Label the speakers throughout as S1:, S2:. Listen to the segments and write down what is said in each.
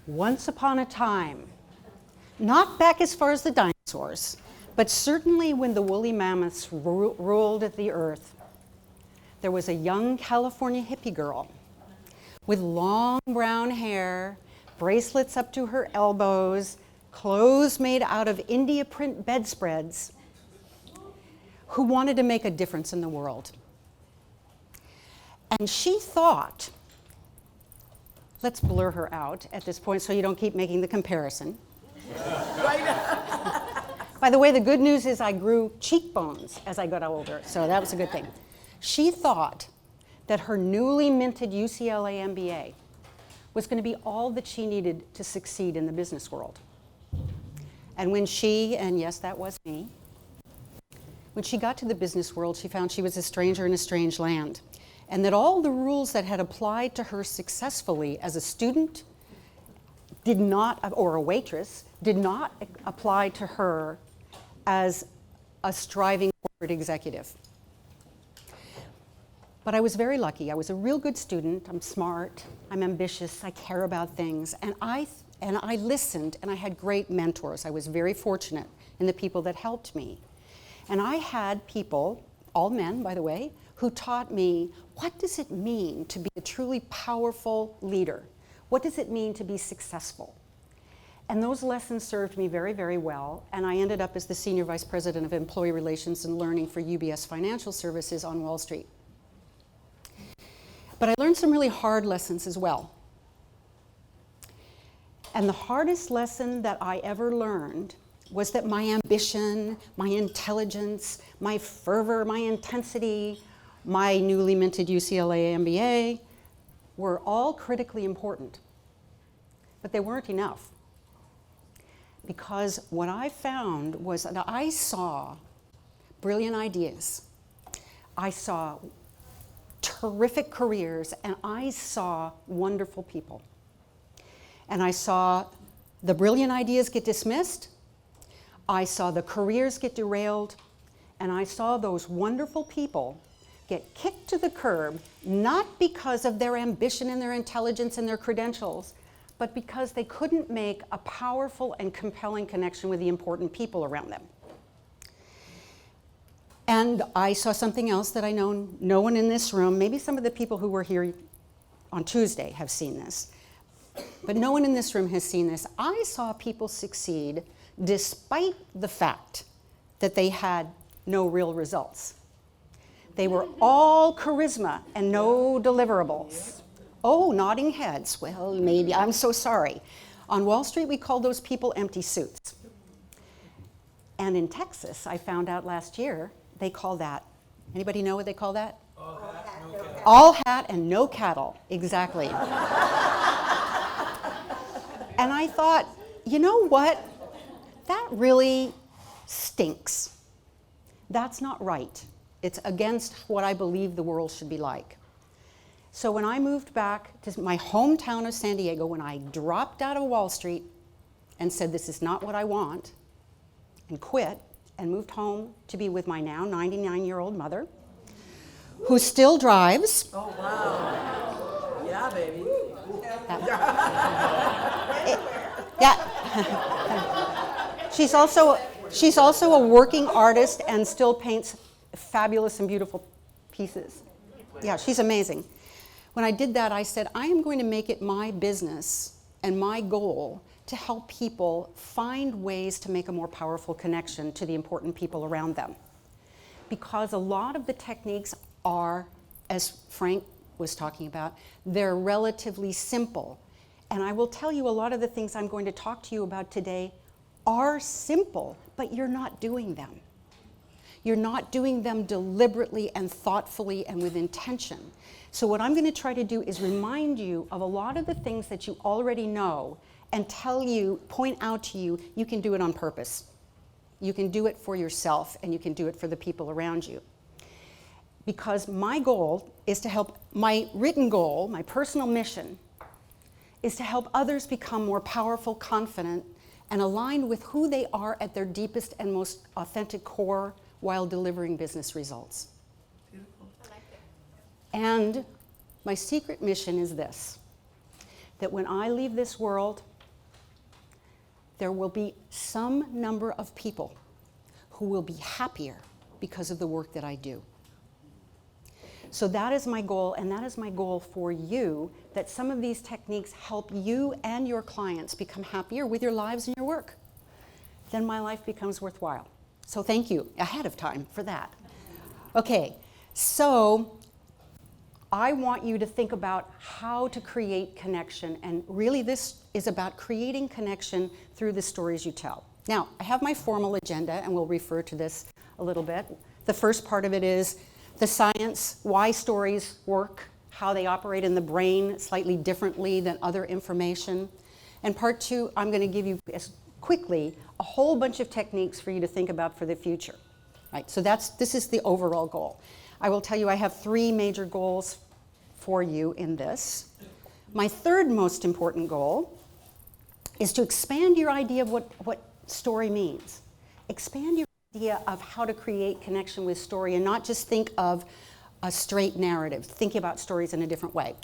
S1: Once upon a time, not back as far as the dinosaurs, but certainly when the woolly mammoths ruled the earth, there was a young California hippie girl with long brown hair, bracelets up to her elbows, clothes made out of India print bedspreads, who wanted to make a difference in the world. And she thought, let's blur her out at this point so you don't keep making the comparison. By the way, the good news is I grew cheekbones as I got older, so that was a good thing. She thought that her newly minted UCLA MBA was going to be all that she needed to succeed in the business world. And when she, and yes, that was me, when she got to the business world, she found she was a stranger in a strange land, and that all the rules that had applied to her successfully as a student did not, or a waitress, did not apply to her as a striving corporate executive. But I was very lucky. I was a real good student. I'm smart, I'm ambitious, I care about things, and I listened, and I had great mentors. I was very fortunate in the people that helped me. And I had people, all men, by the way, who taught me, what does it mean to be a truly powerful leader? What does it mean to be successful? And those lessons served me very, very well, and I ended up as the Senior Vice President of Employee Relations and Learning for UBS Financial Services on Wall Street. But I learned some really hard lessons as well. And the hardest lesson that I ever learned was that my ambition, my intelligence, my fervor, my intensity, my newly minted UCLA MBA were all critically important. But they weren't enough. Because what I found was that I saw brilliant ideas. I saw terrific careers, and I saw wonderful people. And I saw the brilliant ideas get dismissed, I saw the careers get derailed, and I saw those wonderful people get kicked to the curb, not because of their ambition and their intelligence and their credentials, but because they couldn't make a powerful and compelling connection with the important people around them. And I saw something else that I know no one in this room, maybe some of the people who were here on Tuesday have seen this, but no one in this room has seen this. I saw people succeed despite the fact that they had no real results. They were all charisma and no deliverables. Oh, nodding heads. Well, maybe, I'm so sorry. On Wall Street, we call those people empty suits. And in Texas, I found out last year, they call that, anybody know what they call that? All hat and no cattle, exactly. And I thought, you know what? That really stinks. That's not right. It's against what I believe the world should be like. So when I moved back to my hometown of San Diego, when I dropped out of Wall Street and said, this is not what I want, and quit, and moved home to be with my now 99-year-old mother, who still drives.
S2: Oh, wow. Yeah, baby.
S1: Yeah. She's also a working artist and still paints fabulous and beautiful pieces. Yeah, she's amazing. When I did that, I said, I am going to make it my business and my goal to help people find ways to make a more powerful connection to the important people around them. Because a lot of the techniques are, as Frank was talking about, they're relatively simple. And I will tell you, a lot of the things I'm going to talk to you about today are simple, but you're not doing them. You're not doing them deliberately and thoughtfully and with intention. So what I'm going to try to do is remind you of a lot of the things that you already know and point out to you, you can do it on purpose. You can do it for yourself, and you can do it for the people around you. Because my goal is to help, my written goal, my personal mission, is to help others become more powerful, confident, and aligned with who they are at their deepest and most authentic core while delivering business results.
S2: Beautiful.
S3: I like it.
S1: And my secret mission is this, that when I leave this world, there will be some number of people who will be happier because of the work that I do. So that is my goal, and that is my goal for you, that some of these techniques help you and your clients become happier with your lives and your work. Then my life becomes worthwhile. So thank you ahead of time for that. Okay, so I want you to think about how to create connection, and really this is about creating connection through the stories you tell. Now, I have my formal agenda, and we'll refer to this a little bit. The first part of it is the science, why stories work, how they operate in the brain slightly differently than other information. And part two, I'm going to give you quickly a whole bunch of techniques for you to think about for the future. Right? So this is the overall goal. I will tell you I have 3 major goals for you in this. My third most important goal is to expand your idea of what story means. Expand your idea of how to create connection with story and not just think of a straight narrative. Think about stories in a different way.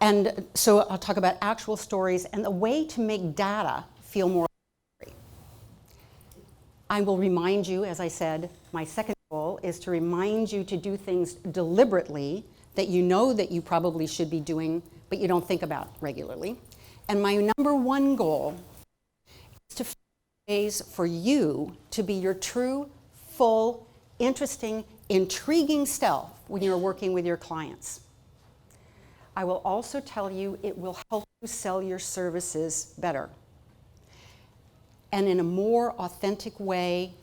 S1: And so I'll talk about actual stories and the way to make data feel more like story. I will remind you, as I said, my second goal is to remind you to do things deliberately that you know that you probably should be doing, but you don't think about regularly. And my number 1 goal is to find ways for you to be your true, full, interesting, intriguing self when you're working with your clients. I will also tell you it will help you sell your services better and in a more authentic way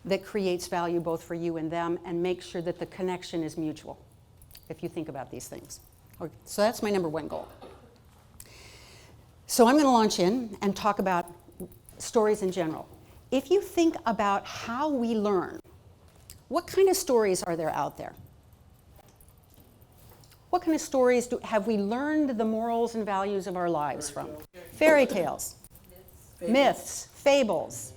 S1: that creates value both for you and them, and make sure that the connection is mutual, if you think about these things. So that's my number 1 goal. So I'm going to launch in and talk about stories in general. If you think about how we learn, what kind of stories are there out there? What kind of stories have we learned the morals and values of our lives from? Fairy tales, myths, fables,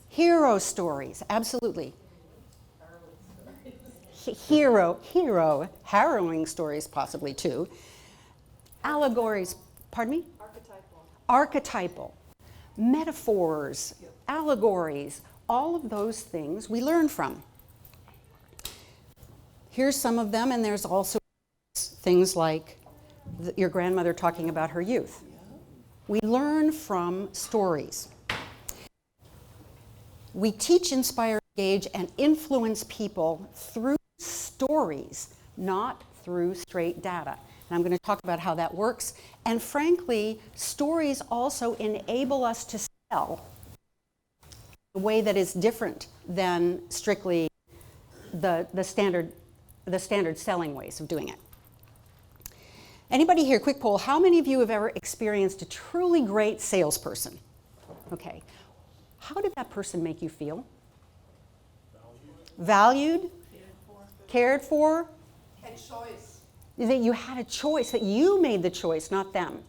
S1: hero stories, absolutely. Harrowing stories possibly too. Allegories, pardon me? Archetypal. Metaphors, allegories, all of those things we learn from. Here's some of them, and there's also things like your grandmother talking about her youth. We learn from stories. We teach, inspire, engage, and influence people through stories, not through straight data. And I'm going to talk about how that works. And frankly, stories also enable us to sell in a way that is different than strictly the standard selling ways of doing it. Anybody here, quick poll, how many of you have ever experienced a truly great salesperson? Okay. How did that person make you feel? Valued? Cared for?
S2: Had choice.
S1: That you had a choice, that you made the choice, not them.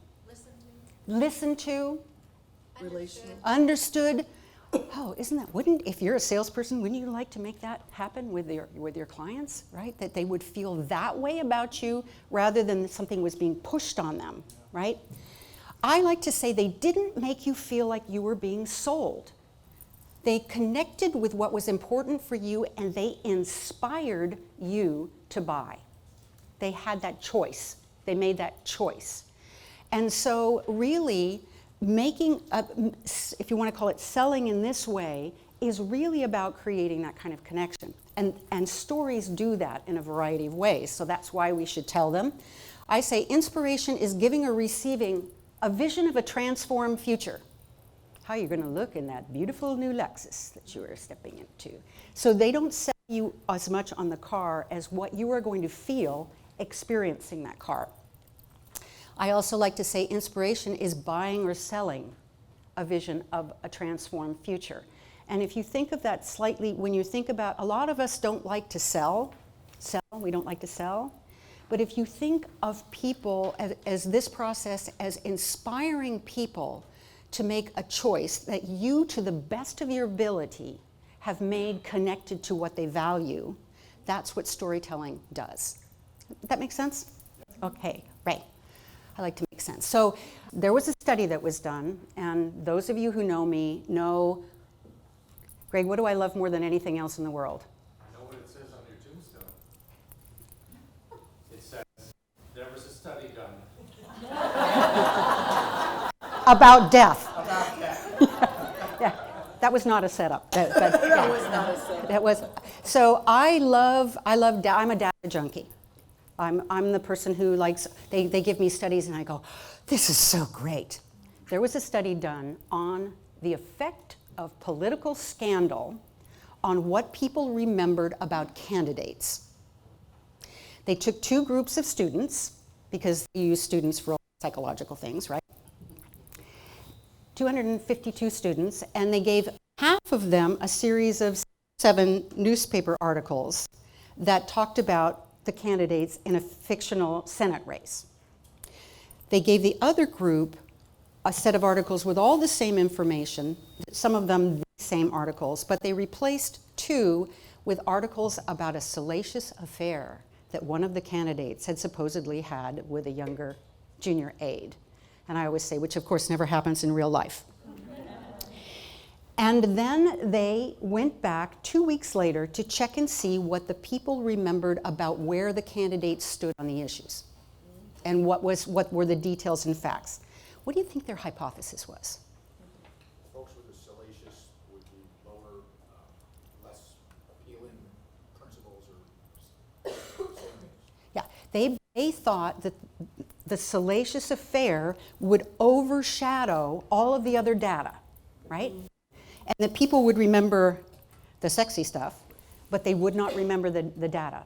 S1: Listened to?
S2: Relational.
S1: Understood? Oh, if you're a salesperson, wouldn't you like to make that happen with your clients, right? That they would feel that way about you rather than something was being pushed on them, right? I like to say they didn't make you feel like you were being sold. They connected with what was important for you, and they inspired you to buy. They had that choice. They made that choice. And so really, making, if you want to call it selling in this way, is really about creating that kind of connection. And stories do that in a variety of ways, so that's why we should tell them. I say inspiration is giving or receiving a vision of a transformed future. How you're going to look in that beautiful new Lexus that you are stepping into. So they don't sell you as much on the car as what you are going to feel experiencing that car. I also like to say inspiration is buying or selling a vision of a transformed future. And if you think of that slightly, when you think about, a lot of us don't like to sell, we don't like to sell. But if you think of people as this process as inspiring people to make a choice that you, to the best of your ability, have made connected to what they value, that's what storytelling does. That make sense? Okay, right. I like to make sense. So there was a study that was done, and those of you who know me know, Greg, what do I love more than anything else in the world?
S3: I know what it says on your tombstone. It says, there was a study done.
S1: About death.
S3: About that.
S1: Yeah, that was not a setup. That
S2: was not a setup.
S1: That was. So I'm a data junkie. I'm the person who likes, they give me studies and I go, this is so great. There was a study done on the effect of political scandal on what people remembered about candidates. They took two groups of students, because they use students for all psychological things, right? 252 students, and they gave half of them a series of 7 newspaper articles that talked about the candidates in a fictional Senate race. They gave the other group a set of articles with all the same information, some of them the same articles, but they replaced 2 with articles about a salacious affair that one of the candidates had supposedly had with a younger junior aide. And I always say, which of course never happens in real life. And then they went back 2 weeks later to check and see what the people remembered about where the candidates stood on the issues and what were the details and facts. What do you think their hypothesis was?
S4: Folks with the salacious would be lower, less appealing principles or sayings.
S1: Yeah, they thought that the salacious affair would overshadow all of the other data, right? And that people would remember the sexy stuff, but they would not remember the data.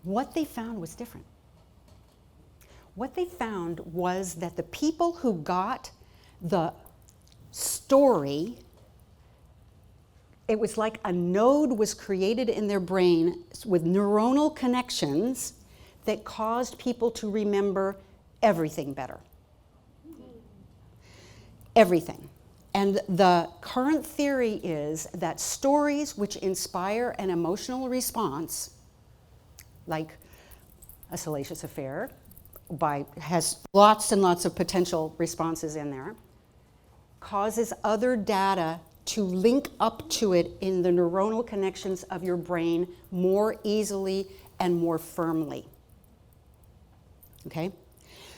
S1: What they found was different. What they found was that the people who got the story, it was like a node was created in their brain with neuronal connections that caused people to remember everything better. Everything. And the current theory is that stories which inspire an emotional response, like a salacious affair, has lots and lots of potential responses in there, causes other data to link up to it in the neuronal connections of your brain more easily and more firmly. Okay?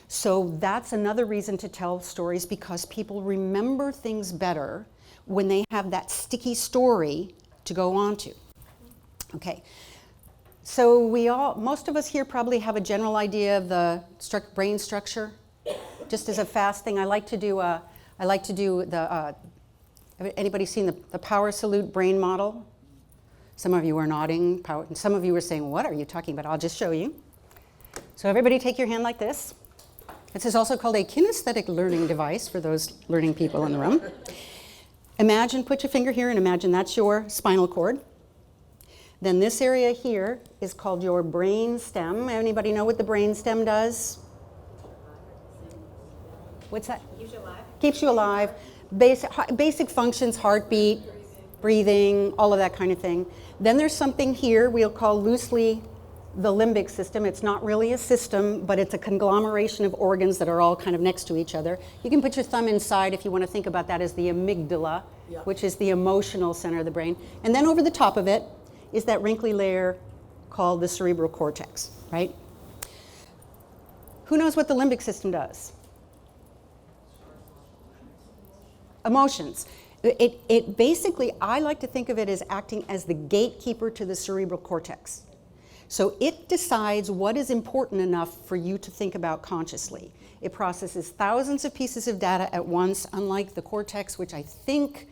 S1: So that's another reason to tell stories, because people remember things better when they have that sticky story to go on to. Okay. So most of us here probably have a general idea of the brain structure. Just as a fast thing, I like to do anybody seen the power salute brain model? Some of you are nodding, some of you are saying, what are you talking about? I'll just show you. So everybody take your hand like this. This is also called a kinesthetic learning device for those learning people in the room. Imagine, put your finger here and imagine that's your spinal cord. Then this area here is called your brain stem. Anybody know what the brain stem does? What's that?
S5: Keeps you alive.
S1: Keeps you alive. Basic functions, heartbeat, breathing, all of that kind of thing. Then there's something here we'll call loosely the limbic system. It's not really a system, but it's a conglomeration of organs that are all kind of next to each other. You can put your thumb inside if you want to think about that as the amygdala, which is the emotional center of the brain. And then over the top of it is that wrinkly layer called the cerebral cortex, right? Who knows what the limbic system does? Emotions. It basically, I like to think of it as acting as the gatekeeper to the cerebral cortex. So it decides what is important enough for you to think about consciously. It processes thousands of pieces of data at once, unlike the cortex, which I think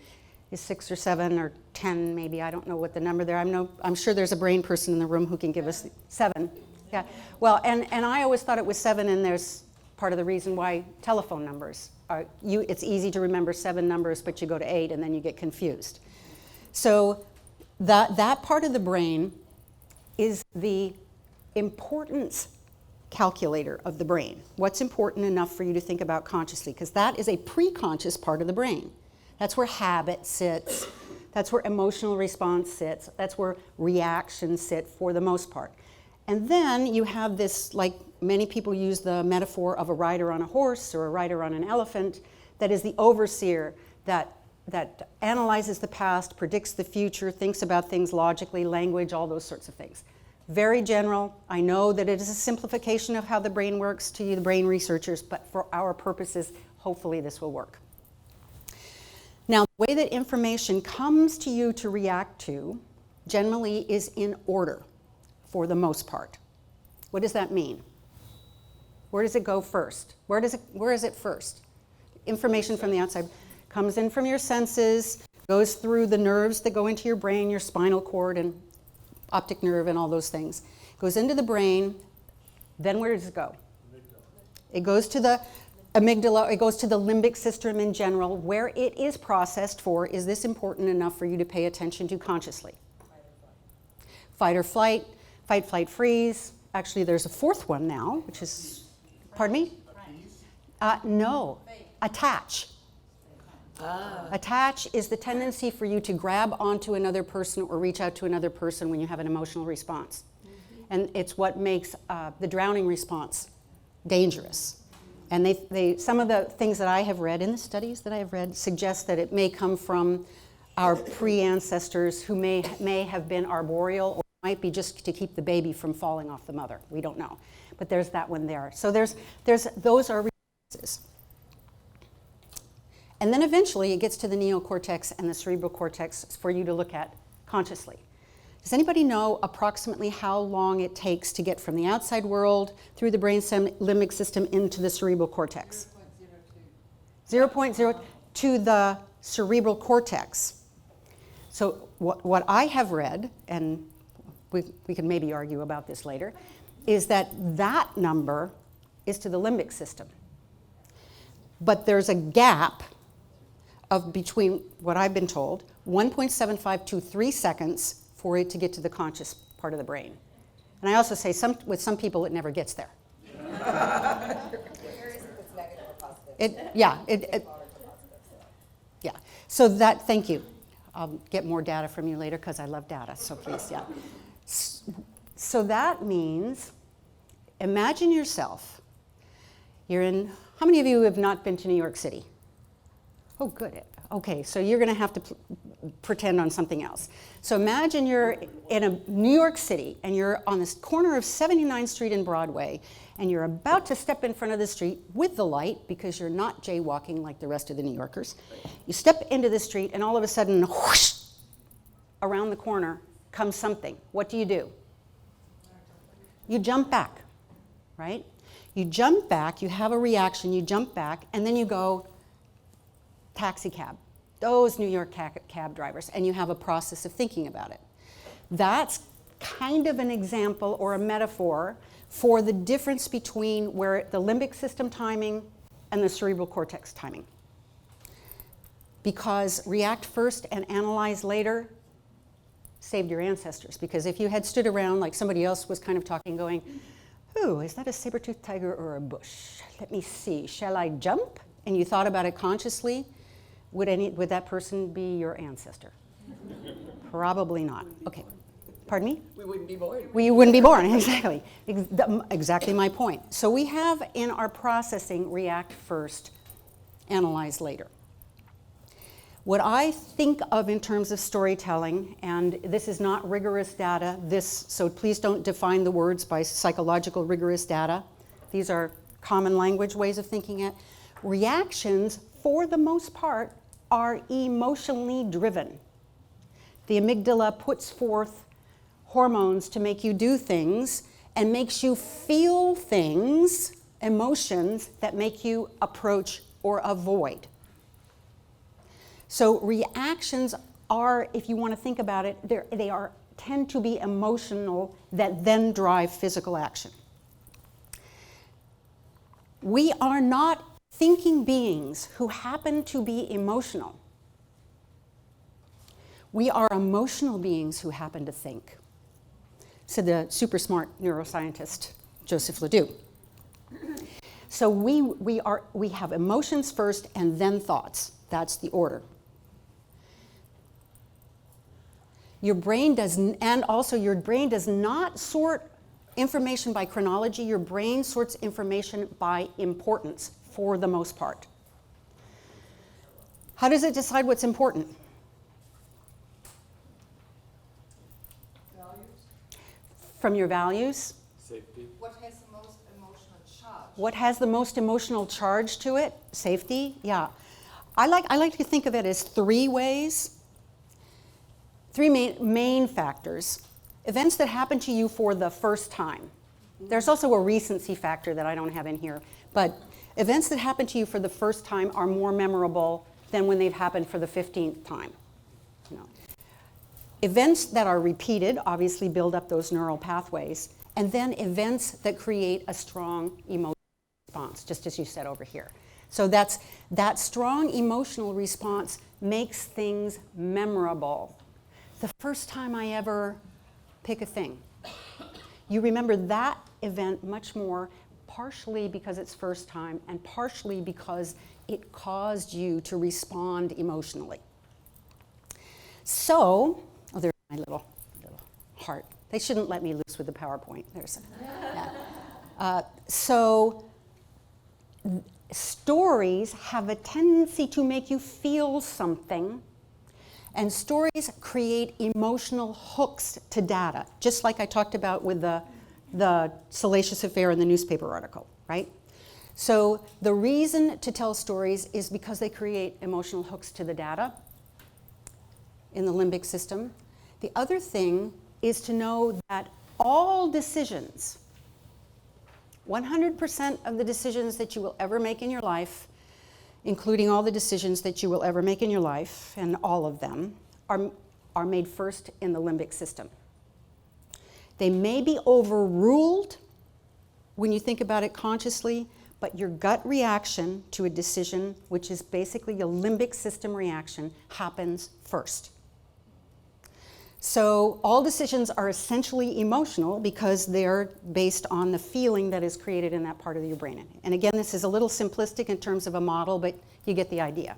S1: is 6 or 7 or 10 maybe. I don't know what the number there. I'm sure there's a brain person in the room who can give us 7. Yeah. Well, and I always thought it was 7, and there's part of the reason why telephone numbers are, it's easy to remember 7 numbers, but you go to 8 and then you get confused. So that part of the brain is the importance calculator of the brain. What's important enough for you to think about consciously? Because that is a pre-conscious part of the brain. That's where habit sits. That's where emotional response sits. That's where reactions sit for the most part. And then you have this, like many people use the metaphor of a rider on a horse or a rider on an elephant, that is the overseer that analyzes the past, predicts the future, thinks about things logically, language, all those sorts of things. Very general. I know that it is a simplification of how the brain works to you, the brain researchers, but for our purposes, hopefully this will work. Now, the way that information comes to you to react to generally is in order, for the most part. What does that mean? Where does it go first? Where is it first? Information from the outside comes in from your senses, goes through the nerves that go into your brain, your spinal cord and optic nerve and all those things. Goes into the brain, then where does it go? It goes to the amygdala, it goes to the limbic system in general. Where it is processed for, is this important enough for you to pay attention to consciously? Fight or flight, fight, flight, freeze. Actually, there's a fourth one now, which is, pardon me? No, attach. Attach is the tendency for you to grab onto another person or reach out to another person when you have an emotional response. And it's what makes the drowning response dangerous. And some of the things that I have read in the studies that I have read suggest that it may come from our pre-ancestors who may have been arboreal, or might be just to keep the baby from falling off the mother. We don't know. But there's that one there. So those are responses. And then eventually it gets to the neocortex and the cerebral cortex for you to look at consciously. Does anybody know approximately how long it takes to get from the outside world through the brain limbic system into the cerebral cortex? 0.02 to the cerebral cortex. So what I have read, and we can maybe argue about this later, is that number is to the limbic system. But there's a gap of between, what I've been told, 1.75 to 3 seconds for it to get to the conscious part of the brain. And I also say with some people it never gets there. Yeah. So thank you. I'll get more data from you later because I love data, so please, yeah. So that means, imagine yourself, how many of you have not been to New York City? Oh, good. Okay, so you're going to have to pretend on something else. So imagine you're in New York City, and you're on this corner of 79th Street and Broadway, and you're about to step in front of the street with the light, because you're not jaywalking like the rest of the New Yorkers. You step into the street, and all of a sudden, whoosh, around the corner comes something. What do? You jump back, right? You jump back, you have a reaction, you jump back, and then you go, taxi cab, those New York cab drivers, and you have a process of thinking about it. That's kind of an example or a metaphor for the difference between where the limbic system timing and the cerebral cortex timing. Because react first and analyze later saved your ancestors. Because if you had stood around like somebody else was kind of talking, going, "Ooh, is that a saber-toothed tiger or a bush? Let me see, shall I jump?" And you thought about it consciously, would that person be your ancestor? Probably not. Okay. Pardon me?
S2: We wouldn't be born.
S1: We wouldn't be born, exactly. Exactly my point. So we have in our processing, react first, analyze later. What I think of in terms of storytelling, and this is not rigorous data, so please don't define the words by psychological rigorous data. These are common language ways of thinking it. Reactions, for the most part, are emotionally driven. The amygdala puts forth hormones to make you do things and makes you feel things, emotions, that make you approach or avoid. So reactions are, if you want to think about it, they tend to be emotional that then drive physical action. We are not thinking beings who happen to be emotional. We are emotional beings who happen to think, said the super smart neuroscientist Joseph Ledoux. So we have emotions first and then thoughts. That's the order. Your brain does not sort information by chronology. Your brain sorts information by importance for the most part. How does it decide what's important?
S2: Values.
S1: From your values.
S3: Safety.
S2: What has the most emotional charge?
S1: What has the most emotional charge to it? Safety, yeah. I like to think of it as three ways, three main factors. Events that happen to you for the first time. There's also a recency factor that I don't have in here, but events that happen to you for the first time are more memorable than when they've happened for the 15th time. You know. Events that are repeated obviously build up those neural pathways, and then events that create a strong emotional response, just as you said over here. So that strong emotional response makes things memorable. The first time I ever pick a thing, you remember that event much more, partially because it's first time and partially because it caused you to respond emotionally. So, oh, there's my little heart. They shouldn't let me loose with the PowerPoint. There's, yeah. Stories have a tendency to make you feel something, and stories create emotional hooks to data, just like I talked about with the salacious affair in the newspaper article, right? So the reason to tell stories is because they create emotional hooks to the data in the limbic system. The other thing is to know that all decisions, 100% of the decisions that you will ever make in your life, including all the decisions that you will ever make in your life, and all of them, are made first in the limbic system. They may be overruled when you think about it consciously, but your gut reaction to a decision, which is basically a limbic system reaction, happens first. So all decisions are essentially emotional because they're based on the feeling that is created in that part of your brain. And again, this is a little simplistic in terms of a model, but you get the idea.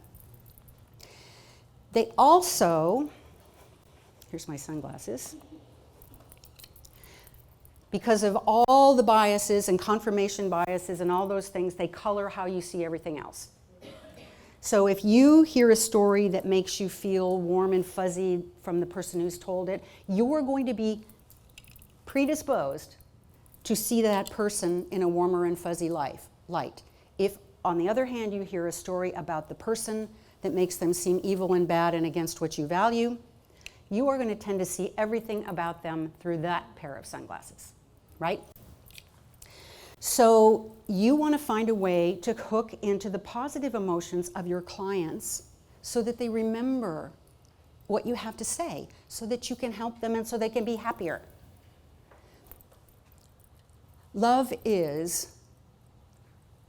S1: They also, here's my sunglasses, because of all the biases and confirmation biases and all those things, they color how you see everything else. So if you hear a story that makes you feel warm and fuzzy from the person who's told it, you're going to be predisposed to see that person in a warmer and fuzzy light. If, on the other hand, you hear a story about the person that makes them seem evil and bad and against what you value, you are going to tend to see everything about them through that pair of sunglasses, right? So you want to find a way to hook into the positive emotions of your clients so that they remember what you have to say, so that you can help them and so they can be happier. Love is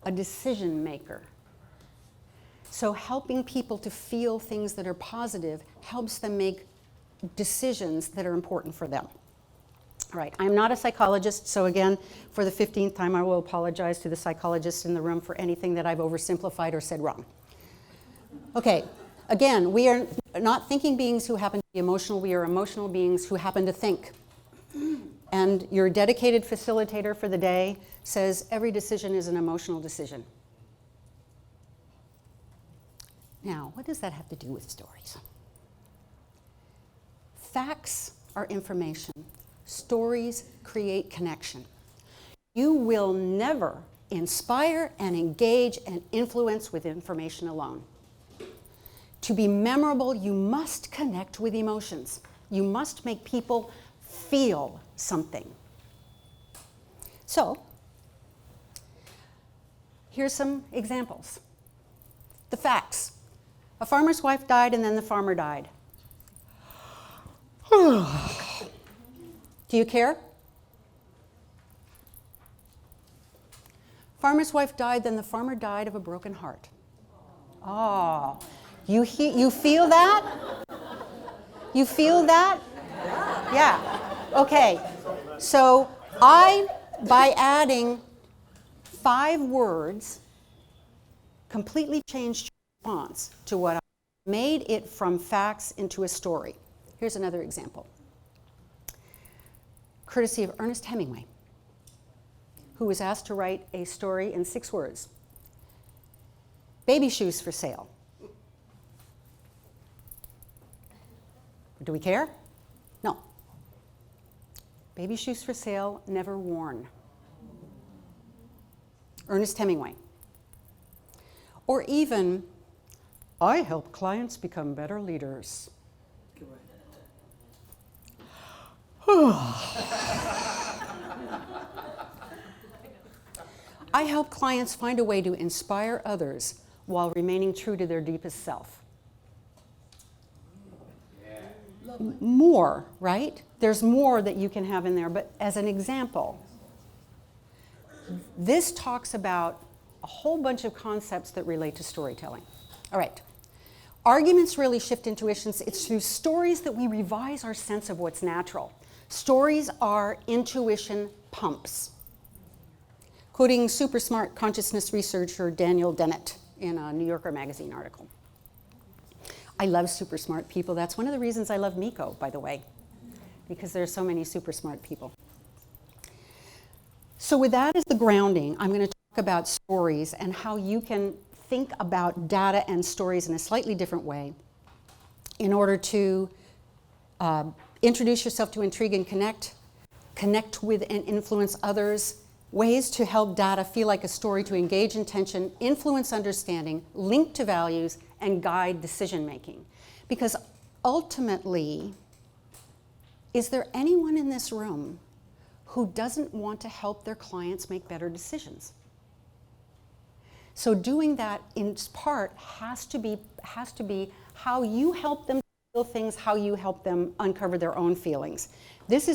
S1: a decision maker. So helping people to feel things that are positive helps them make decisions that are important for them. All right, I'm not a psychologist, so again, for the 15th time, I will apologize to the psychologists in the room for anything that I've oversimplified or said wrong. Okay, again, we are not thinking beings who happen to be emotional, we are emotional beings who happen to think. And your dedicated facilitator for the day says every decision is an emotional decision. Now, what does that have to do with stories? Facts are information. Stories create connection. You will never inspire and engage and influence with information alone. To be memorable, you must connect with emotions. You must make people feel something. So, here's some examples. The facts. A farmer's wife died and then the farmer died. Do you care? Farmer's wife died, then the farmer died of a broken heart. Oh, you feel that? You feel that? Yeah. Okay. So by adding 5 words, completely changed your response to what I made it from facts into a story. Here's another example. Courtesy of Ernest Hemingway. who was asked to write a story in 6 words. Baby shoes for sale. Do we care? No. Baby shoes for sale, never worn. Ernest Hemingway. Or even, I help clients become better leaders. I help clients find a way to inspire others while remaining true to their deepest self. More, right? There's more that you can have in there, but as an example, this talks about a whole bunch of concepts that relate to storytelling. All right. Arguments really shift intuitions. It's through stories that we revise our sense of what's natural. Stories are intuition pumps. Quoting super smart consciousness researcher Daniel Dennett in a New Yorker magazine article. I love super smart people. That's one of the reasons I love MEECO, by the way, because there are so many super smart people. So with that as the grounding, I'm going to talk about stories and how you can think about data and stories in a slightly different way in order to introduce yourself to intrigue and connect with and influence others, ways to help data feel like a story, to engage intention, influence understanding, link to values, and guide decision making. Because ultimately, is there anyone in this room who doesn't want to help their clients make better decisions? So doing that in part has to be how you help them feel things, how you help them uncover their own feelings. This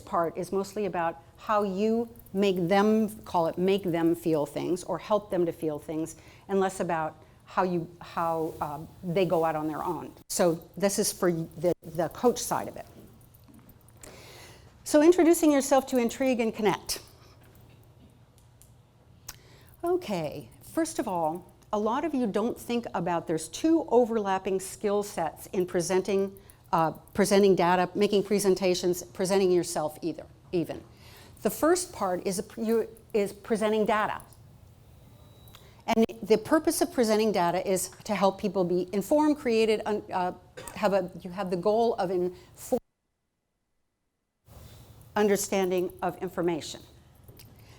S1: part is mostly about how you make them, make them feel things or help them to feel things, and less about how they go out on their own. So this is for the coach side of it. So introducing yourself to intrigue and connect. Okay, first of all, a lot of you don't think about there's 2 overlapping skill sets in presenting data, making presentations, presenting yourself even. The first part is presenting data. And the purpose of presenting data is to help people be informed, created, you have the goal of informed understanding of information.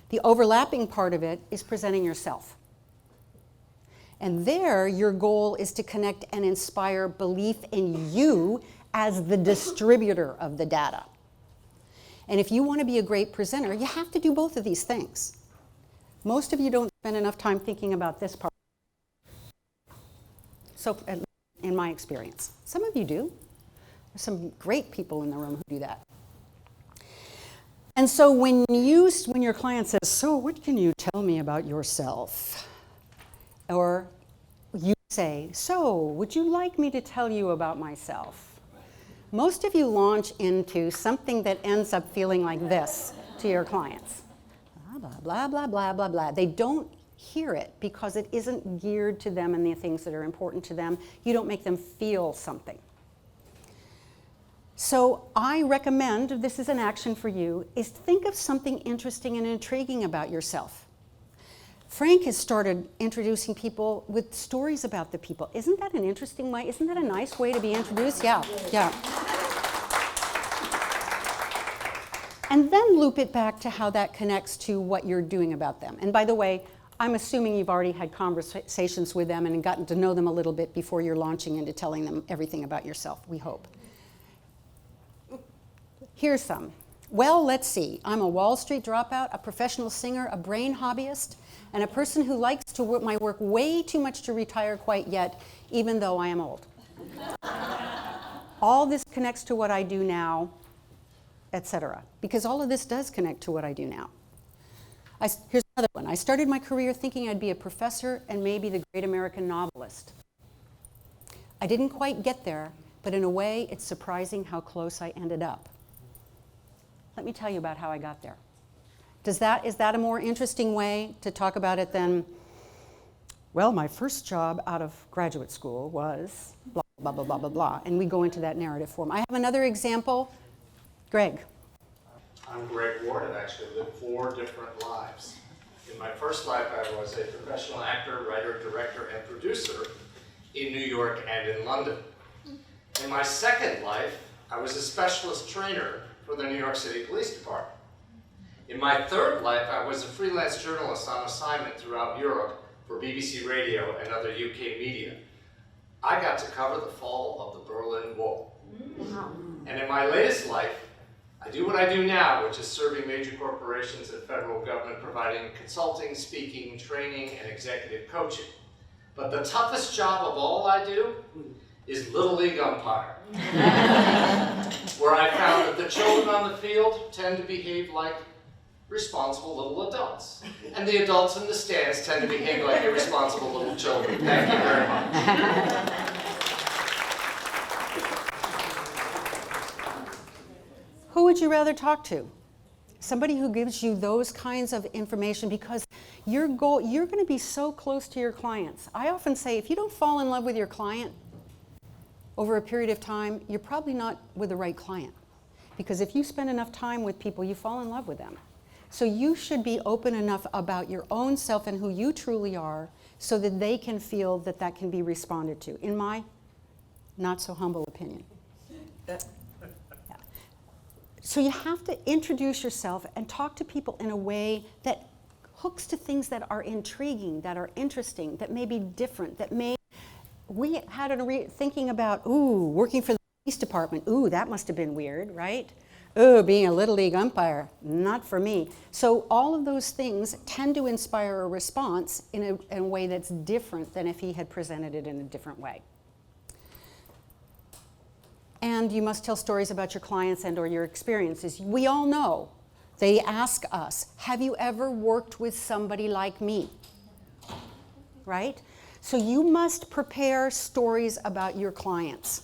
S1: The overlapping part of it is presenting yourself. And there, your goal is to connect and inspire belief in you as the distributor of the data. And if you want to be a great presenter, you have to do both of these things. Most of you don't spend enough time thinking about this part. So, in my experience, some of you do. There's some great people in the room who do that. And so when your client says, so what can you tell me about yourself? Or you say, so would you like me to tell you about myself? Most of you launch into something that ends up feeling like this to your clients. Blah, blah, blah, blah, blah, blah. They don't hear it because it isn't geared to them and the things that are important to them. You don't make them feel something. So I recommend, this is an action for you, is think of something interesting and intriguing about yourself. Frank has started introducing people with stories about the people. Isn't that an interesting way? Isn't that a nice way to be introduced? Yeah. And then loop it back to how that connects to what you're doing about them. And by the way, I'm assuming you've already had conversations with them and gotten to know them a little bit before you're launching into telling them everything about yourself, we hope. Here's some. Well, let's see. I'm a Wall Street dropout, a professional singer, a brain hobbyist, and a person who likes to work my work way too much to retire quite yet, even though I am old. All this connects to what I do now, etc. Because all of this does connect to what I do now. Here's another one. I started my career thinking I'd be a professor and maybe the great American novelist. I didn't quite get there, but in a way, it's surprising how close I ended up. Let me tell you about how I got there. Is that a more interesting way to talk about it than, well, my first job out of graduate school was blah, blah, blah, blah, blah, blah, and we go into that narrative form. I have another example. Greg.
S3: I'm Greg Ward. I've actually lived 4 different lives. In my first life, I was a professional actor, writer, director, and producer in New York and in London. In my second life, I was a specialist trainer for the New York City Police Department. In my third life, I was a freelance journalist on assignment throughout Europe for BBC Radio and other UK media. I got to cover the fall of the Berlin Wall. And in my latest life, I do what I do now, which is serving major corporations and federal government, providing consulting, speaking, training, and executive coaching. But the toughest job of all I do is Little League umpire, where I found that the children on the field tend to behave like responsible little adults, and the adults in the stands tend to behave like irresponsible little children. Thank you very much.
S1: Who would you rather talk to? Somebody who gives you those kinds of information, because you're going to be so close to your clients. I often say, if you don't fall in love with your client over a period of time, you're probably not with the right client. Because if you spend enough time with people, you fall in love with them. So you should be open enough about your own self and who you truly are so that they can feel that that can be responded to, in my not so humble opinion. So you have to introduce yourself and talk to people in a way that hooks to things that are intriguing, that are interesting, that may be different, that may... We had thinking about, working for the police department. That must have been weird, right? Being a Little League umpire, not for me. So all of those things tend to inspire a response in a way that's different than if he had presented it in a different way. And you must tell stories about your clients and or your experiences. We all know, they ask us, have you ever worked with somebody like me? Right? So you must prepare stories about your clients.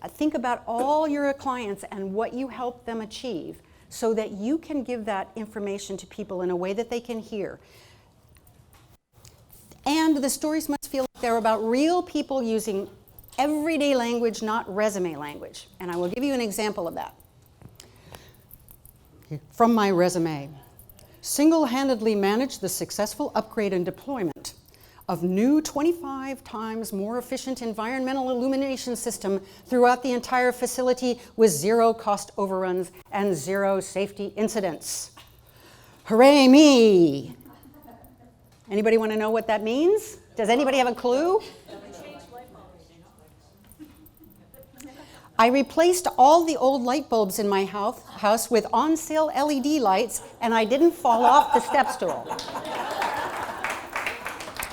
S1: Think about all your clients and what you help them achieve so that you can give that information to people in a way that they can hear. And the stories must feel like they're about real people using everyday language, not resume language. And I will give you an example of that. From my resume, single-handedly managed the successful upgrade and deployment of new 25 times more efficient environmental illumination system throughout the entire facility with 0 cost overruns and 0 safety incidents. Hooray me! Anybody want to know what that means? Does anybody have a clue? I replaced all the old light bulbs in my house with on-sale LED lights, and I didn't fall off the step stool. All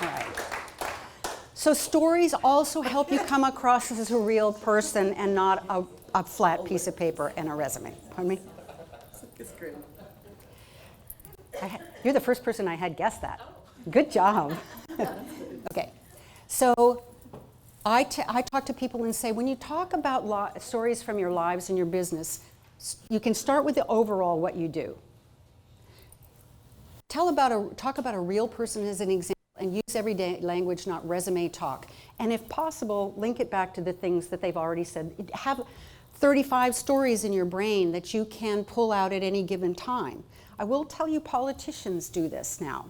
S1: right. So stories also help you come across as a real person and not a flat piece of paper and a resume. Pardon me?
S2: It's great.
S1: You're the first person I had guessed that. Good job. Okay. So I talk to people and say, when you talk about stories from your lives and your business, you can start with the overall what you do. Talk about a real person as an example and use everyday language, not resume talk. And if possible, link it back to the things that they've already said. Have 35 stories in your brain that you can pull out at any given time. I will tell you, politicians do this now.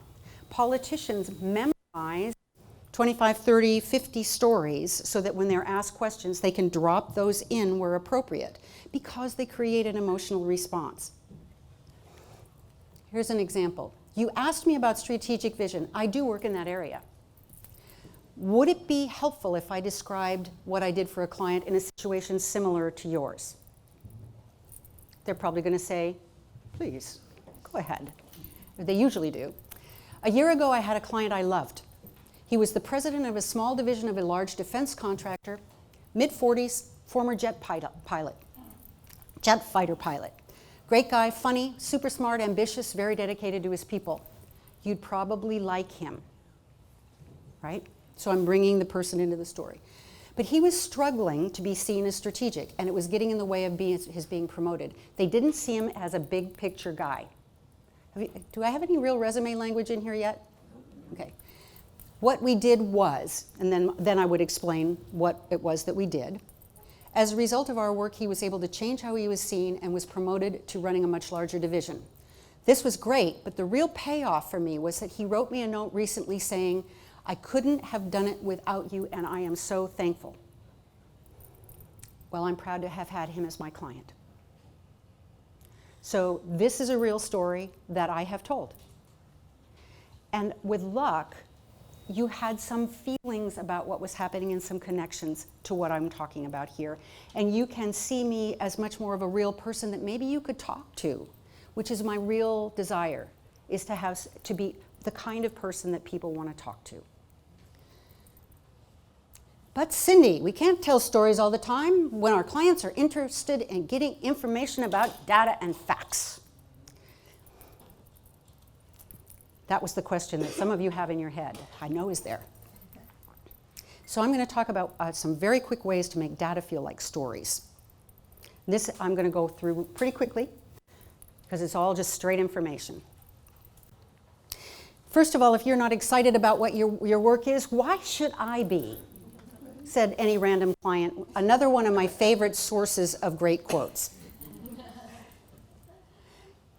S1: Politicians memorize 25, 30, 50 stories so that when they're asked questions, they can drop those in where appropriate because they create an emotional response. Here's an example. You asked me about strategic vision. I do work in that area. Would it be helpful if I described what I did for a client in a situation similar to yours? They're probably going to say, please, go ahead. They usually do. A year ago, I had a client I loved. He was the president of a small division of a large defense contractor, mid-40s, former jet fighter pilot. Great guy, funny, super smart, ambitious, very dedicated to his people. You'd probably like him, right? So I'm bringing the person into the story. But he was struggling to be seen as strategic, and it was getting in the way of his being promoted. They didn't see him as a big picture guy. Do I have any real resume language in here yet? Okay. What we did was, and then I would explain what it was that we did. As a result of our work, he was able to change how he was seen and was promoted to running a much larger division. This was great, but the real payoff for me was that he wrote me a note recently saying, "I couldn't have done it without you, and I am so thankful." Well, I'm proud to have had him as my client. So this is a real story that I have told. And with luck, you had some feelings about what was happening and some connections to what I'm talking about here. And you can see me as much more of a real person that maybe you could talk to, which is my real desire, is to be the kind of person that people want to talk to. But Cindy, we can't tell stories all the time when our clients are interested in getting information about data and facts. That was the question that some of you have in your head, I know is there. So I'm going to talk about some very quick ways to make data feel like stories. This I'm going to go through pretty quickly because it's all just straight information. First of all, if you're not excited about what your work is, why should I be? Said any random client. Another one of my favorite sources of great quotes.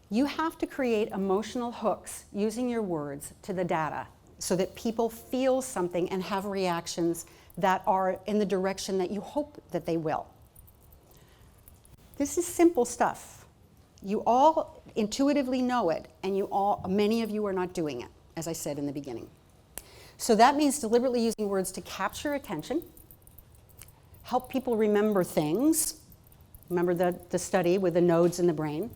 S1: You have to create emotional hooks using your words to the data so that people feel something and have reactions that are in the direction that you hope that they will. This is simple stuff. You all intuitively know it, and many of you are not doing it, as I said in the beginning. So that means deliberately using words to capture attention, help people remember things. Remember the study with the nodes in the brain.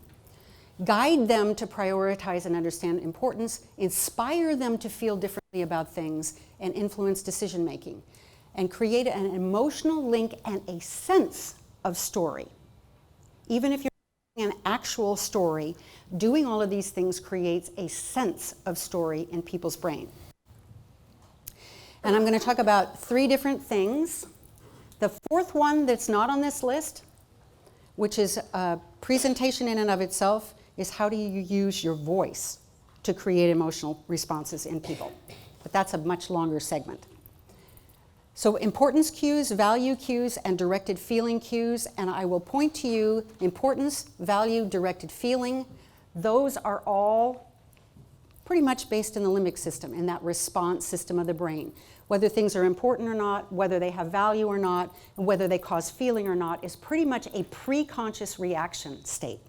S1: Guide them to prioritize and understand importance, inspire them to feel differently about things, and influence decision making, and create an emotional link and a sense of story. Even if you're an actual story, doing all of these things creates a sense of story in people's brain. And I'm going to talk about 3 different things. The fourth one that's not on this list, which is a presentation in and of itself, is how do you use your voice to create emotional responses in people. But that's a much longer segment. So importance cues, value cues, and directed feeling cues, and I will point to you importance, value, directed feeling. Those are all pretty much based in the limbic system, in that response system of the brain. Whether things are important or not, whether they have value or not, and whether they cause feeling or not is pretty much a pre-conscious reaction state.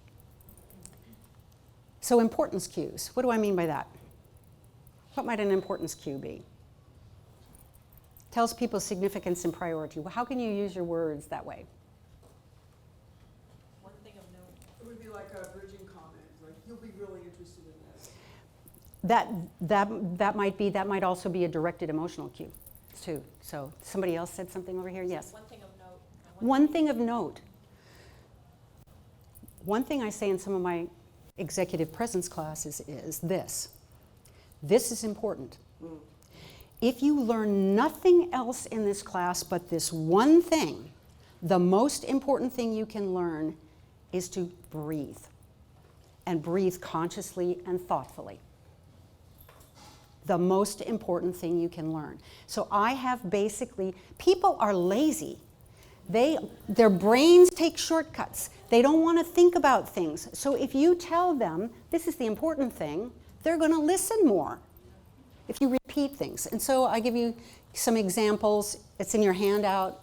S1: So importance cues, what do I mean by that? What might an importance cue be? Tells people significance and priority. Well, how can you use your words that way?
S2: One thing of note.
S5: It would be like a bridging comment, like, you'll be really interested in this.
S1: That might also be a directed emotional cue too. So somebody else said something over here, yes?
S2: One thing of note.
S1: One thing of note. One thing I say in some of my executive presence classes is this. This is important. If you learn nothing else in this class but this one thing, the most important thing you can learn is to breathe. And breathe consciously and thoughtfully. The most important thing you can learn. So I have basically, people are lazy. Their brains take shortcuts. They don't want to think about things. So if you tell them, this is the important thing, they're going to listen more if you repeat things. And so I give you some examples. It's in your handout.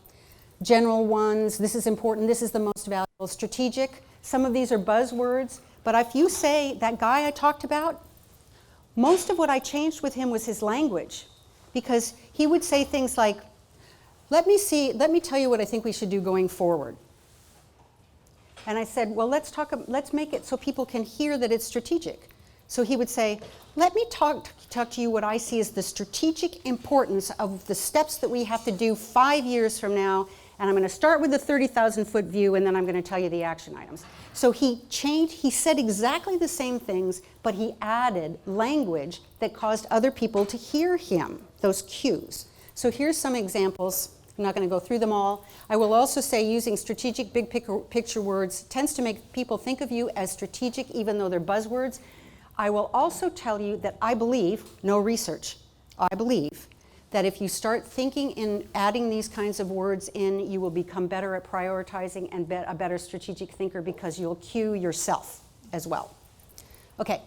S1: General ones, this is important, this is the most valuable. Strategic, some of these are buzzwords. But if you say, that guy I talked about, most of what I changed with him was his language. Because he would say things like, let me tell you what I think we should do going forward. And I said, well, let's make it so people can hear that it's strategic. So he would say, let me talk to you what I see as the strategic importance of the steps that we have to do 5 years from now. And I'm going to start with the 30,000-foot view, and then I'm going to tell you the action items. So he said exactly the same things, but he added language that caused other people to hear him, those cues. So here's some examples. I'm not going to go through them all. I will also say using strategic big picture words tends to make people think of you as strategic even though they're buzzwords. I will also tell you that I believe, no research, I believe that if you start thinking in adding these kinds of words in, you will become better at prioritizing and a better strategic thinker because you'll cue yourself as well. Okay.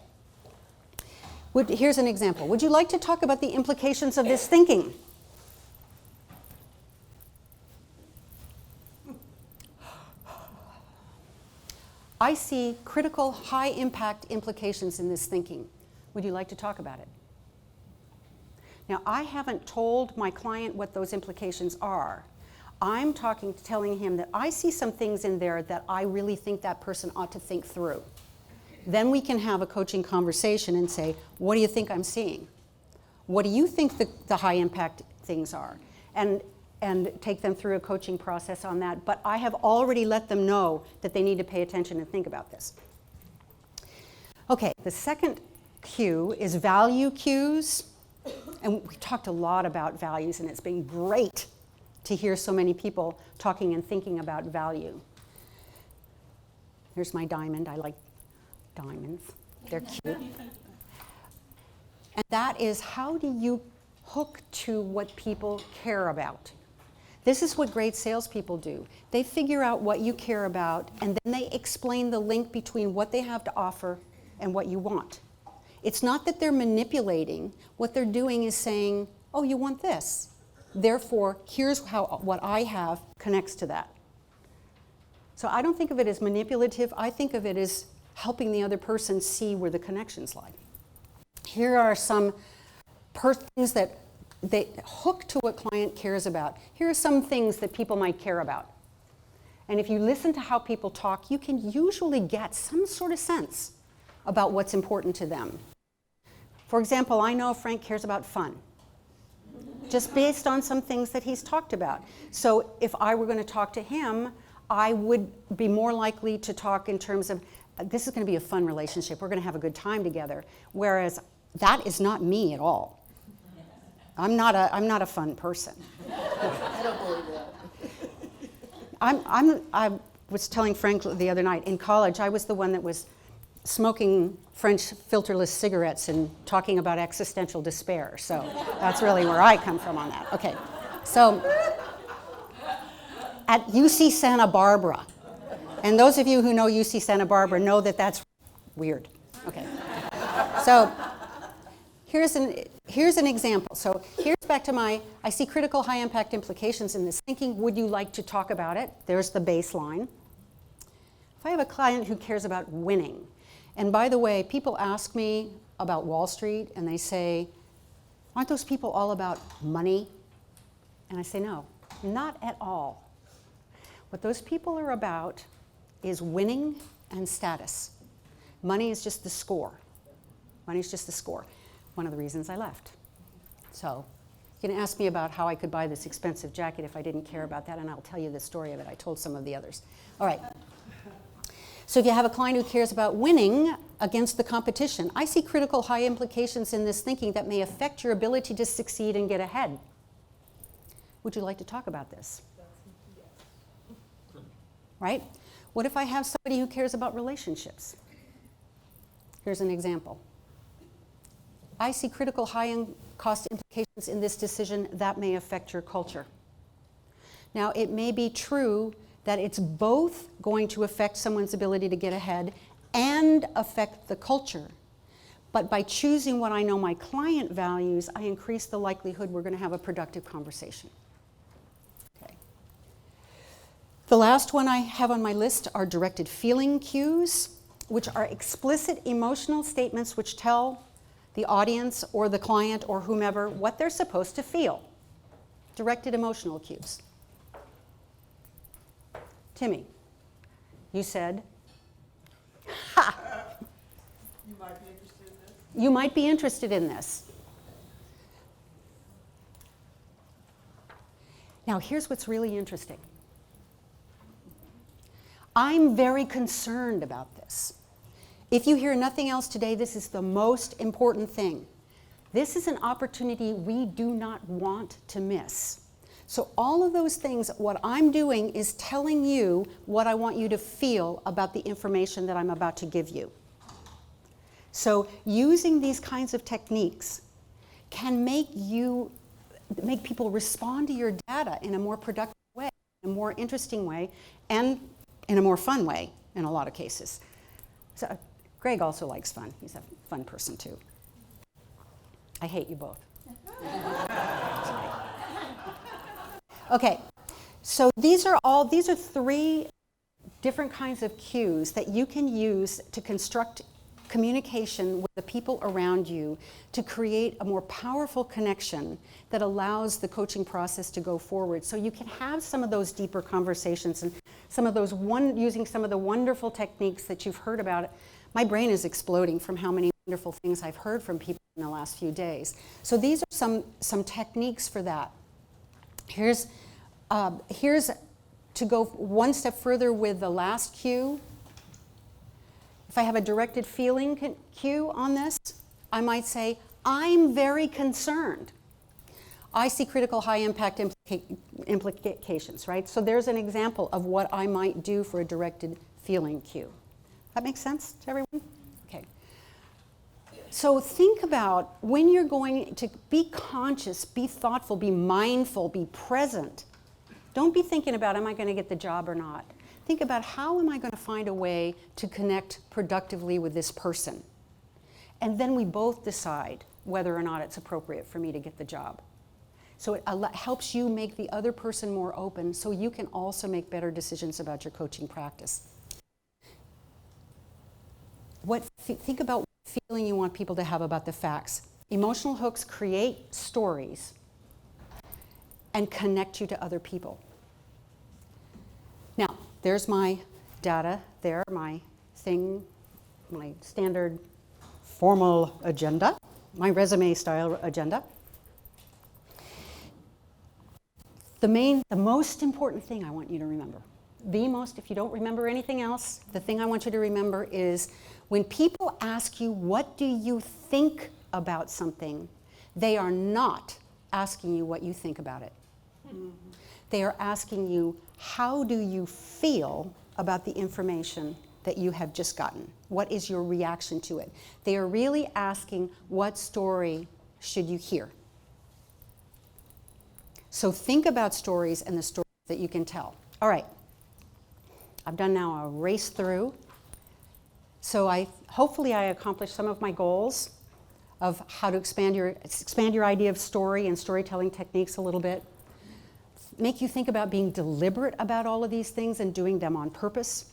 S1: Here's an example. Would you like to talk about the implications of this thinking? I see critical, high-impact implications in this thinking. Would you like to talk about it? Now, I haven't told my client what those implications are. I'm telling him that I see some things in there that I really think that person ought to think through. Then we can have a coaching conversation and say, what do you think I'm seeing? What do you think the high-impact things are? And take them through a coaching process on that. But I have already let them know that they need to pay attention and think about this. Okay, the second cue is value cues. And we talked a lot about values, and it's been great to hear so many people talking and thinking about value. Here's my diamond. I like diamonds. They're cute. And that is, how do you hook to what people care about? This is what great salespeople do. They figure out what you care about, and then they explain the link between what they have to offer and what you want. It's not that they're manipulating. What they're doing is saying, oh, you want this. Therefore, here's how what I have connects to that. So I don't think of it as manipulative. I think of it as helping the other person see where the connections lie. Here are some things that they hook to what client cares about. Here are some things that people might care about. And if you listen to how people talk, you can usually get some sort of sense about what's important to them. For example, I know Frank cares about fun, just based on some things that he's talked about. So if I were going to talk to him, I would be more likely to talk in terms of, this is going to be a fun relationship, we're going to have a good time together. Whereas that is not me at all. I'm not a fun person.
S5: I don't believe that.
S1: I was telling Frank the other night, in college, I was the one that was smoking French filterless cigarettes and talking about existential despair. So that's really where I come from on that. Okay, so at UC Santa Barbara, and those of you who know UC Santa Barbara know that that's weird. Okay, so here's an example. So here's back to I see critical high impact implications in this thinking. Would you like to talk about it? There's the baseline. If I have a client who cares about winning, and by the way, people ask me about Wall Street and they say, aren't those people all about money? And I say, no, not at all. What those people are about is winning and status. Money is just the score. Money is just the score. One of the reasons I left. So you can ask me about how I could buy this expensive jacket if I didn't care about that, and I'll tell you the story of it. I told some of the others. All right. So if you have a client who cares about winning against the competition, I see critical high implications in this thinking that may affect your ability to succeed and get ahead. Would you like to talk about this? Right? What if I have somebody who cares about relationships? Here's an example. I see critical high-cost implications in this decision that may affect your culture. Now, it may be true that it's both going to affect someone's ability to get ahead and affect the culture. But by choosing what I know my client values, I increase the likelihood we're going to have a productive conversation. Okay. The last one I have on my list are directed feeling cues, which are explicit emotional statements which tell the audience or the client or whomever what they're supposed to feel. Directed emotional cues. Timmy, you said, ha!
S5: You might be interested in this.
S1: You might be interested in this. Now, here's what's really interesting. I'm very concerned about this. If you hear nothing else today, this is the most important thing. This is an opportunity we do not want to miss. So all of those things, what I'm doing is telling you what I want you to feel about the information that I'm about to give you. So using these kinds of techniques can make you make people respond to your data in a more productive way, in a more interesting way, and in a more fun way in a lot of cases. So Greg also likes fun. He's a fun person too. I hate you both. Sorry. Okay, so these are 3 different kinds of cues that you can use to construct communication with the people around you to create a more powerful connection that allows the coaching process to go forward. So you can have some of those deeper conversations and some of those using some of the wonderful techniques that you've heard about. My brain is exploding from how many wonderful things I've heard from people in the last few days. So these are some techniques for that. Here's to go one step further with the last cue. If I have a directed feeling cue on this, I might say, I'm very concerned. I see critical high impact implications, right? So there's an example of what I might do for a directed feeling cue. That makes sense to everyone? Okay. So think about when you're going to be conscious, be thoughtful, be mindful, be present. Don't be thinking about, am I going to get the job or not? Think about, how am I going to find a way to connect productively with this person? And then we both decide whether or not it's appropriate for me to get the job. So it helps you make the other person more open so you can also make better decisions about your coaching practice. Think about what feeling you want people to have about the facts. Emotional hooks create stories and connect you to other people. Now, there's my data there, my thing, my standard formal agenda, my resume style agenda. The most important thing I want you to remember, if you don't remember anything else, the thing I want you to remember is when people ask you, what do you think about something, they are not asking you what you think about it. They are asking you, how do you feel about the information that you have just gotten? What is your reaction to it? They are really asking, what story should you hear? So think about stories and the stories that you can tell. All right, I've done now a race through. So hopefully I accomplished some of my goals of how to expand your idea of story and storytelling techniques a little bit. Make you think about being deliberate about all of these things and doing them on purpose.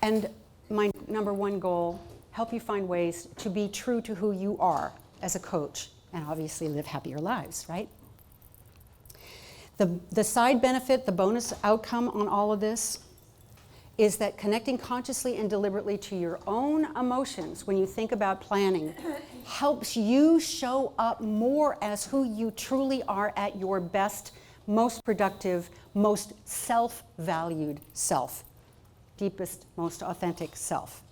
S1: And my number 1 goal, help you find ways to be true to who you are as a coach and obviously live happier lives, right? The side benefit, the bonus outcome on all of this is that connecting consciously and deliberately to your own emotions when you think about planning helps you show up more as who you truly are at your best, most productive, most self-valued self, deepest, most authentic self.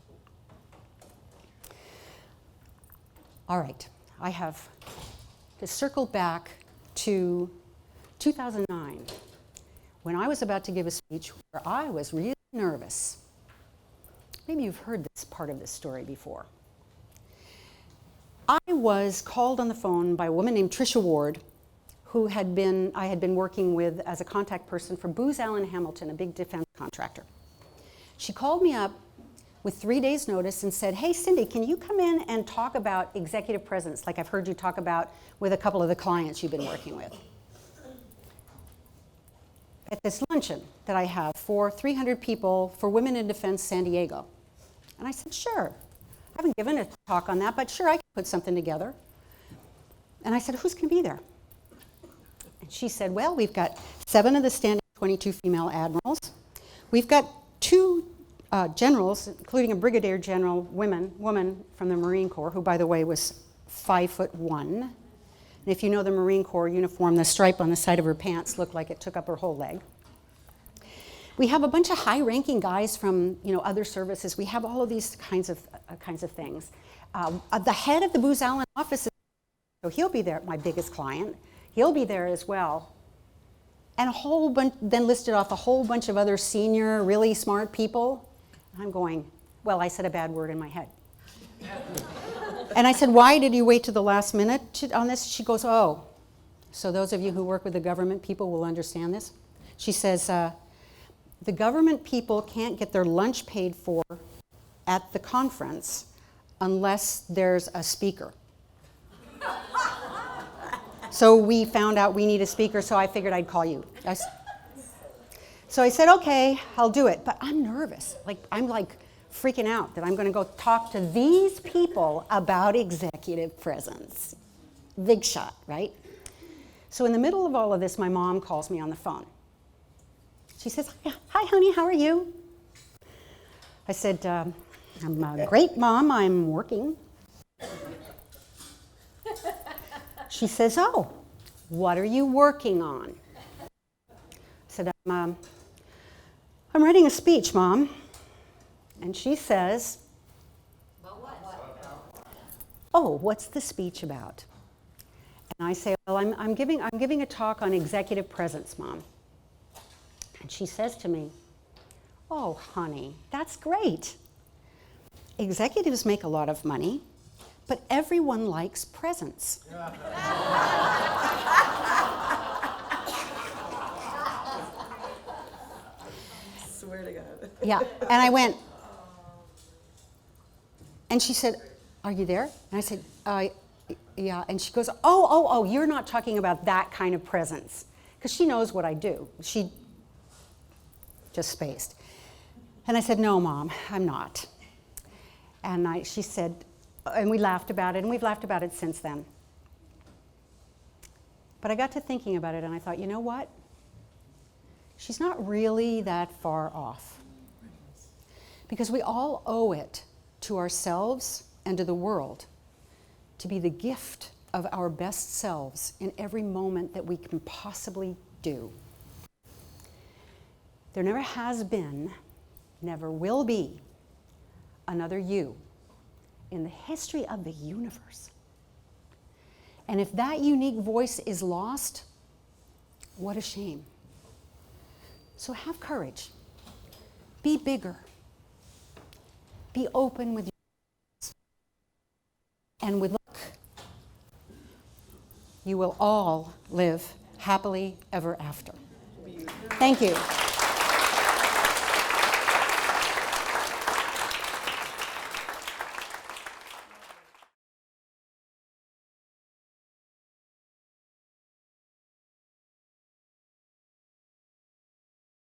S1: All right, I have to circle back to 2009, when I was about to give a speech where I was really nervous. Maybe you've heard this part of this story before. I was called on the phone by a woman named Tricia Ward, who I had been working with as a contact person for Booz Allen Hamilton, a big defense contractor. She called me up with 3 days' notice and said, hey, Cindy, can you come in and talk about executive presence, like I've heard you talk about with a couple of the clients you've been working with, at this luncheon that I have for 300 people for Women in Defense San Diego. And I said, sure. I haven't given a talk on that, but sure, I can put something together. And I said, who's going to be there? And she said, well, we've got 7 of the standing 22 female admirals. We've got 2 generals, including a brigadier general woman from the Marine Corps, who, by the way, was 5'1". And if you know the Marine Corps uniform, the stripe on the side of her pants looked like it took up her whole leg. We have a bunch of high-ranking guys from other services. We have all of these kinds of things. The head of the Booz Allen office, so he'll be there, my biggest client. He'll be there as well. And a whole bunch, then listed off a whole bunch of other senior, really smart people. I'm going, well, I said a bad word in my head. And I said, why did you wait to the last minute on this? She goes, oh, So those of you who work with the government people will understand this. She says, the government people can't get their lunch paid for at the conference unless there's a speaker. So we found out we need a speaker, so I figured I'd call you. So I said, okay, I'll do it. But I'm nervous. I'm freaking out that I'm going to go talk to these people about executive presence. Big shot, right? So in the middle of all of this, my mom calls me on the phone. She says, hi, honey, how are you? I said, I'm great, Mom, I'm working. She says, oh, what are you working on? I said, I'm writing a speech, Mom. And she says, about what? Oh, what's the speech about? And I say, well, I'm giving a talk on executive presence, Mom. And she says to me, oh, honey, that's great. Executives make a lot of money, but everyone likes presence.
S5: Swear to God.
S1: Yeah, and I went, and she said, are you there? And I said, yeah, and she goes, oh, you're not talking about that kind of presence. Because she knows what I do. She just spaced. And I said, no, Mom, I'm not. And she said, and we laughed about it, and we've laughed about it since then. But I got to thinking about it, and I thought, you know what? She's not really that far off. Because we all owe it to ourselves and to the world to be the gift of our best selves in every moment that we can possibly do. There never has been, never will be, another you in the history of the universe. And if that unique voice is lost, what a shame. So have courage. Be bigger. Be open with your and with luck. You will all live happily ever after. Thank you.